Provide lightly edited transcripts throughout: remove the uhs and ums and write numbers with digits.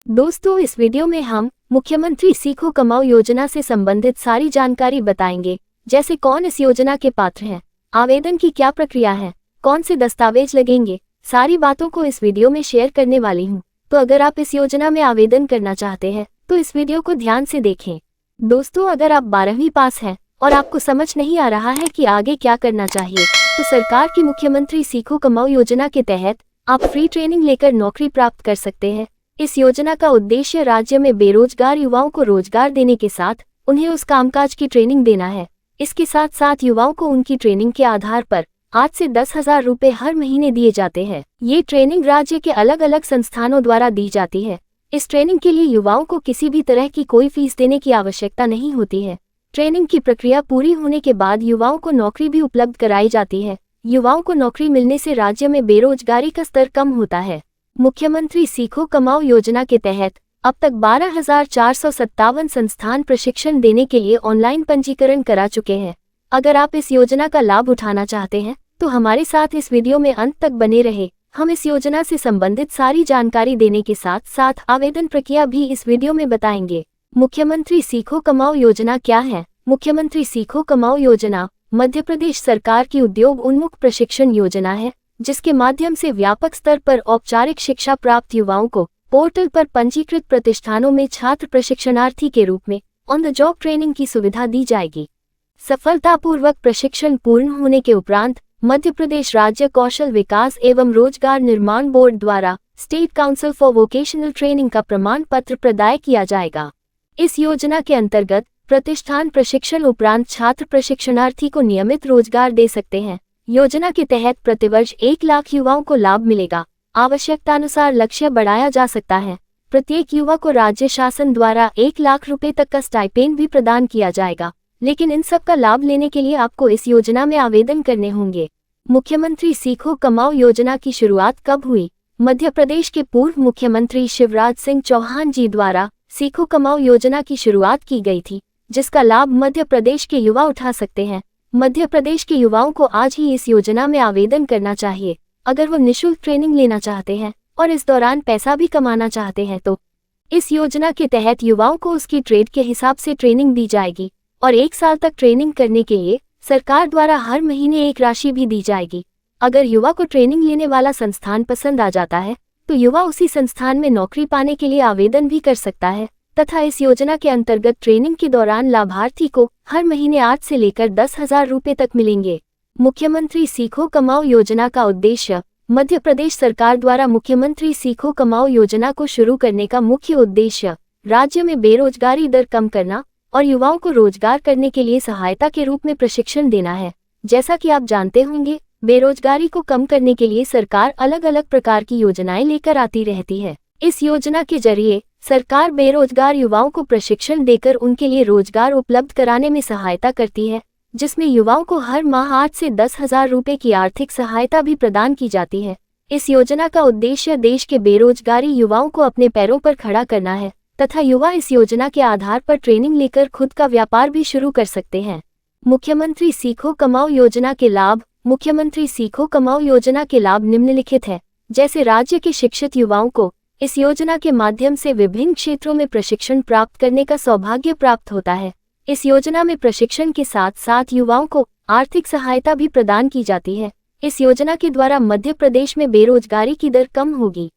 दोस्तों, इस वीडियो में हम मुख्यमंत्री सीखो कमाओ योजना से संबंधित सारी जानकारी बताएंगे, जैसे कौन इस योजना के पात्र हैं, आवेदन की क्या प्रक्रिया है, कौन से दस्तावेज लगेंगे। सारी बातों को इस वीडियो में शेयर करने वाली हूँ। तो अगर आप इस योजना में आवेदन करना चाहते हैं तो इस वीडियो को ध्यान से देखें। दोस्तों, अगर आप 12वीं पास हैं और आपको समझ नहीं आ रहा है कि आगे क्या करना चाहिए, तो सरकार की मुख्यमंत्री सीखो कमाओ योजना के तहत आप फ्री ट्रेनिंग लेकर नौकरी प्राप्त कर सकते हैं। इस योजना का उद्देश्य राज्य में बेरोजगार युवाओं को रोजगार देने के साथ उन्हें उस कामकाज की ट्रेनिंग देना है। इसके साथ साथ युवाओं को उनकी ट्रेनिंग के आधार पर 8 से 10,000 रुपये हर महीने दिए जाते हैं। ये ट्रेनिंग राज्य के अलग अलग संस्थानों द्वारा दी जाती है। इस ट्रेनिंग के लिए युवाओं को किसी भी तरह की कोई फीस देने की आवश्यकता नहीं होती है। ट्रेनिंग की प्रक्रिया पूरी होने के बाद युवाओं को नौकरी भी उपलब्ध कराई जाती है। युवाओं को नौकरी मिलने से राज्य में बेरोजगारी का स्तर कम होता है। मुख्यमंत्री सीखो कमाओ योजना के तहत अब तक 12,457 संस्थान प्रशिक्षण देने के लिए ऑनलाइन पंजीकरण करा चुके हैं। अगर आप इस योजना का लाभ उठाना चाहते हैं तो हमारे साथ इस वीडियो में अंत तक बने रहे। हम इस योजना से संबंधित सारी जानकारी देने के साथ साथ आवेदन प्रक्रिया भी इस वीडियो में बताएंगे। मुख्यमंत्री सीखो कमाओ योजना क्या है? मुख्यमंत्री सीखो कमाओ योजना मध्य प्रदेश सरकार की उद्योग उन्मुख प्रशिक्षण योजना है, जिसके माध्यम से व्यापक स्तर पर औपचारिक शिक्षा प्राप्त युवाओं को पोर्टल पर पंजीकृत प्रतिष्ठानों में छात्र प्रशिक्षणार्थी के रूप में ऑन द जॉब ट्रेनिंग की सुविधा दी जाएगी। सफलतापूर्वक प्रशिक्षण पूर्ण होने के उपरांत मध्य प्रदेश राज्य कौशल विकास एवं रोजगार निर्माण बोर्ड द्वारा state council for vocational training का प्रमाण पत्र प्रदाय किया जाएगा। इस योजना के अंतर्गत प्रतिष्ठान प्रशिक्षण उपरांत छात्र प्रशिक्षणार्थी को नियमित रोजगार दे सकते हैं। योजना के तहत प्रतिवर्ष 1 लाख युवाओं को लाभ मिलेगा। आवश्यकतानुसार लक्ष्य बढ़ाया जा सकता है। प्रत्येक युवा को राज्य शासन द्वारा 1 लाख रुपए तक का स्टाइपेंड भी प्रदान किया जाएगा। लेकिन इन सब का लाभ लेने के लिए आपको इस योजना में आवेदन करने होंगे। मुख्यमंत्री सीखो कमाओ योजना की शुरुआत कब हुई? मध्य प्रदेश के पूर्व मुख्यमंत्री शिवराज सिंह चौहान जी द्वारा सीखो कमाओ योजना की शुरुआत की गई थी, जिसका लाभ मध्य प्रदेश के युवा उठा सकते हैं। मध्य प्रदेश के युवाओं को आज ही इस योजना में आवेदन करना चाहिए। अगर वो निःशुल्क ट्रेनिंग लेना चाहते हैं और इस दौरान पैसा भी कमाना चाहते हैं तो इस योजना के तहत युवाओं को उसकी ट्रेड के हिसाब से ट्रेनिंग दी जाएगी और 1 साल तक ट्रेनिंग करने के लिए सरकार द्वारा हर महीने एक राशि भी दी जाएगी। अगर युवा को ट्रेनिंग लेने वाला संस्थान पसंद आ जाता है तो युवा उसी संस्थान में नौकरी पाने के लिए आवेदन भी कर सकता है तथा इस योजना के अंतर्गत ट्रेनिंग के दौरान लाभार्थी को हर महीने 8 से लेकर 10,000 रुपये तक मिलेंगे। मुख्यमंत्री सीखो कमाओ योजना का उद्देश्य। मध्य प्रदेश सरकार द्वारा मुख्यमंत्री सीखो कमाओ योजना को शुरू करने का मुख्य उद्देश्य राज्य में बेरोजगारी दर कम करना और युवाओं को रोजगार करने के लिए सहायता के रूप में प्रशिक्षण देना है। जैसा कि आप जानते होंगे, बेरोजगारी को कम करने के लिए सरकार अलग अलग प्रकार की योजनाएं लेकर आती रहती है। इस योजना के जरिए सरकार बेरोजगार युवाओं को प्रशिक्षण देकर उनके लिए रोजगार उपलब्ध कराने में सहायता करती है, जिसमें युवाओं को हर माह 8 से 10,000 रुपये की आर्थिक सहायता भी प्रदान की जाती है। इस योजना का उद्देश्य देश के बेरोजगारी युवाओं को अपने पैरों पर खड़ा करना है तथा युवा इस योजना के आधार पर ट्रेनिंग लेकर खुद का व्यापार भी शुरू कर सकते हैं। मुख्यमंत्री सीखो कमाओ योजना के लाभ। मुख्यमंत्री सीखो कमाओ योजना के लाभ निम्नलिखित है। जैसे राज्य के शिक्षित युवाओं को इस योजना के माध्यम से विभिन्न क्षेत्रों में प्रशिक्षण प्राप्त करने का सौभाग्य प्राप्त होता है। इस योजना में प्रशिक्षण के साथ साथ युवाओं को आर्थिक सहायता भी प्रदान की जाती है। इस योजना के द्वारा मध्य प्रदेश में बेरोजगारी की दर कम होगी।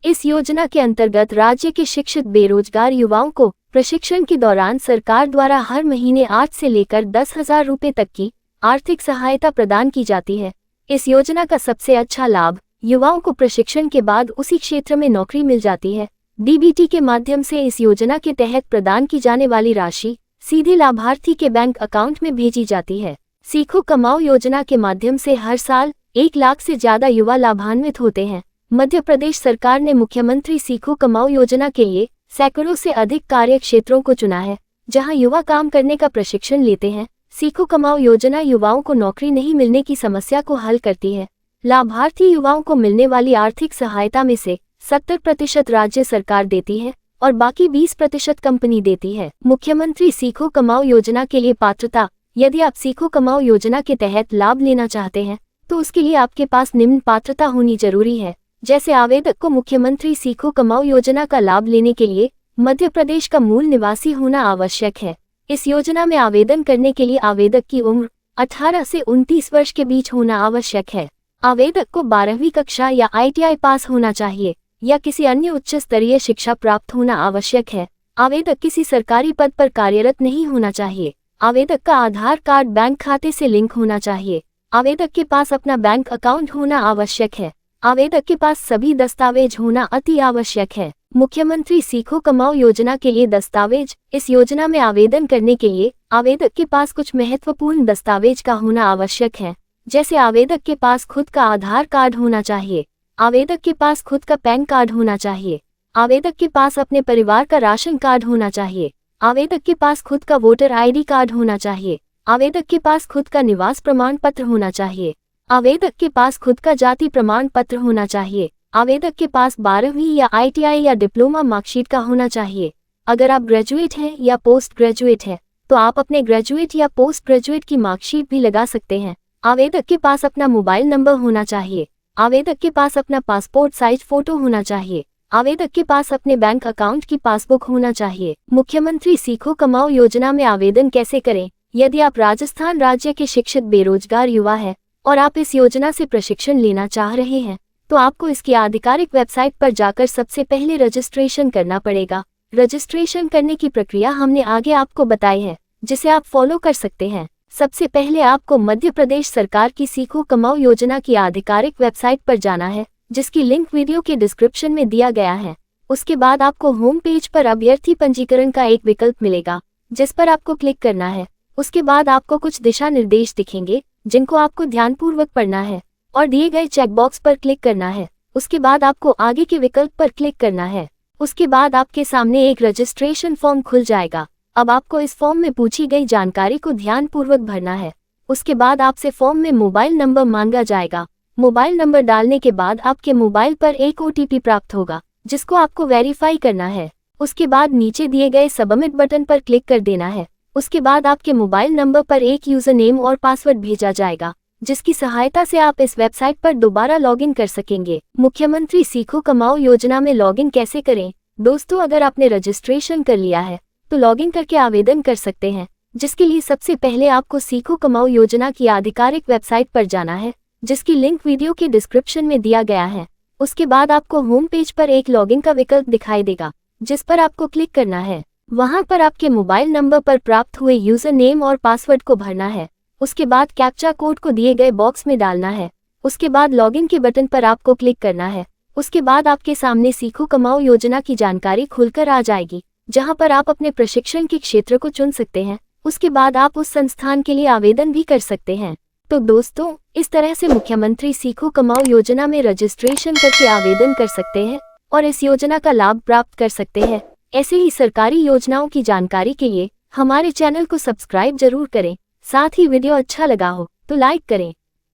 इस योजना के अंतर्गत राज्य के शिक्षित बेरोजगार युवाओं को प्रशिक्षण के दौरान सरकार द्वारा हर महीने 8 से लेकर 10,000 रुपये तक की आर्थिक सहायता प्रदान की जाती है। इस योजना का सबसे अच्छा लाभ युवाओं को प्रशिक्षण के बाद उसी क्षेत्र में नौकरी मिल जाती है। डीबीटी के माध्यम से इस योजना के तहत प्रदान की जाने वाली राशि सीधे लाभार्थी के बैंक अकाउंट में भेजी जाती है। सीखो कमाओ योजना के माध्यम से हर साल 1 लाख से ज्यादा युवा लाभान्वित होते हैं। मध्य प्रदेश सरकार ने मुख्यमंत्री सीखो कमाओ योजना के लिए सैकड़ों से अधिक कार्य क्षेत्रों को चुना है, जहां युवा काम करने का प्रशिक्षण लेते हैं। सीखो कमाओ योजना युवाओं को नौकरी नहीं मिलने की समस्या को हल करती है। लाभार्थी युवाओं को मिलने वाली आर्थिक सहायता में से 70% राज्य सरकार देती है और बाकी 20% कंपनी देती है। मुख्यमंत्री सीखो कमाओ योजना के लिए पात्रता। यदि आप सीखो कमाओ योजना के तहत लाभ लेना चाहते हैं तो उसके लिए आपके पास निम्न पात्रता होनी जरूरी है। जैसे आवेदक को मुख्यमंत्री सीखो कमाओ योजना का लाभ लेने के लिए मध्य प्रदेश का मूल निवासी होना आवश्यक है। इस योजना में आवेदन करने के लिए आवेदक की उम्र 18 से 29 वर्ष के बीच होना आवश्यक है। आवेदक को 12वीं कक्षा या ITI पास होना चाहिए या किसी अन्य उच्च स्तरीय शिक्षा प्राप्त होना आवश्यक है। आवेदक किसी सरकारी पद पर कार्यरत नहीं होना चाहिए। आवेदक का आधार कार्ड बैंक खाते से लिंक होना चाहिए। आवेदक के पास अपना बैंक अकाउंट होना आवश्यक है। आवेदक के पास सभी दस्तावेज होना अति आवश्यक है। मुख्यमंत्री सीखो कमाओ योजना के लिए दस्तावेज। इस योजना में आवेदन करने के लिए आवेदक के पास कुछ महत्वपूर्ण दस्तावेज का होना आवश्यक है। जैसे आवेदक के पास खुद का आधार कार्ड होना चाहिए। आवेदक के पास खुद का पैन कार्ड होना चाहिए। आवेदक के पास अपने परिवार का राशन कार्ड होना चाहिए। आवेदक के पास खुद का वोटर ID कार्ड होना चाहिए। आवेदक के पास खुद का निवास प्रमाण पत्र होना चाहिए। आवेदक के पास खुद का जाति प्रमाण पत्र होना चाहिए। आवेदक के पास 12वीं या ITI या डिप्लोमा मार्कशीट का होना चाहिए। अगर आप ग्रेजुएट हैं या पोस्ट ग्रेजुएट हैं तो आप अपने ग्रेजुएट या पोस्ट ग्रेजुएट की मार्कशीट भी लगा सकते हैं। आवेदक के पास अपना मोबाइल नंबर होना चाहिए। आवेदक के पास अपना पासपोर्ट साइज फोटो होना चाहिए। आवेदक के पास अपने बैंक अकाउंट की पासबुक होना चाहिए। मुख्यमंत्री सीखो कमाओ योजना में आवेदन कैसे करें? यदि आप राजस्थान राज्य के शिक्षित बेरोजगार युवा हैं और आप इस योजना से प्रशिक्षण लेना चाह रहे हैं तो आपको इसकी आधिकारिक वेबसाइट पर जाकर सबसे पहले रजिस्ट्रेशन करना पड़ेगा। रजिस्ट्रेशन करने की प्रक्रिया हमने आगे आपको बताई है, जिसे आप फॉलो कर सकते हैं। सबसे पहले आपको मध्य प्रदेश सरकार की सीखो कमाओ योजना की आधिकारिक वेबसाइट पर जाना है, जिसकी लिंक वीडियो के डिस्क्रिप्शन में दिया गया है। उसके बाद आपको होम पेज पर अभ्यर्थी पंजीकरण का एक विकल्प मिलेगा, जिस पर आपको क्लिक करना है। उसके बाद आपको कुछ दिशा निर्देश दिखेंगे, जिनको आपको ध्यानपूर्वक पढ़ना है और दिए गए चेकबॉक्स पर क्लिक करना है। उसके बाद आपको आगे के विकल्प पर क्लिक करना है। उसके बाद आपके सामने एक रजिस्ट्रेशन फॉर्म खुल जाएगा। अब आपको इस फॉर्म में पूछी गई जानकारी को ध्यानपूर्वक भरना है। उसके बाद आपसे फॉर्म में मोबाइल नंबर मांगा जाएगा। मोबाइल नंबर डालने के बाद आपके मोबाइल पर एक OTP प्राप्त होगा, जिसको आपको वेरीफाई करना है। उसके बाद नीचे दिए गए सबमिट बटन पर क्लिक कर देना है। उसके बाद आपके मोबाइल नंबर पर एक यूजर नेम और पासवर्ड भेजा जाएगा, जिसकी सहायता से आप इस वेबसाइट पर दोबारा लॉगिन कर सकेंगे। मुख्यमंत्री सीखो कमाओ योजना में लॉगिन कैसे करें? दोस्तों, अगर आपने रजिस्ट्रेशन कर लिया है तो लॉगिन करके आवेदन कर सकते हैं, जिसके लिए सबसे पहले आपको सीखो कमाओ योजना की आधिकारिक वेबसाइट पर जाना है, जिसकी लिंक वीडियो के डिस्क्रिप्शन में दिया गया है। उसके बाद आपको होम पेज पर एक लॉगिन का विकल्प दिखाई देगा, जिस पर आपको क्लिक करना है। वहां पर आपके मोबाइल नंबर पर प्राप्त हुए यूजर नेम और पासवर्ड को भरना है। उसके बाद कैप्चा कोड को दिए गए बॉक्स में डालना है। उसके बाद लॉगिन के बटन पर आपको क्लिक करना है। उसके बाद आपके सामने सीखो कमाओ योजना की जानकारी खुलकर आ जाएगी, जहां पर आप अपने प्रशिक्षण के क्षेत्र को चुन सकते हैं। उसके बाद आप उस संस्थान के लिए आवेदन भी कर सकते हैं। तो दोस्तों, इस तरह से मुख्यमंत्री सीखो कमाओ योजना में रजिस्ट्रेशन करके आवेदन कर सकते हैं और इस योजना का लाभ प्राप्त कर सकते हैं। ऐसे ही सरकारी योजनाओं की जानकारी के लिए हमारे चैनल को सब्सक्राइब जरूर करें। साथ ही वीडियो अच्छा लगा हो तो लाइक करें।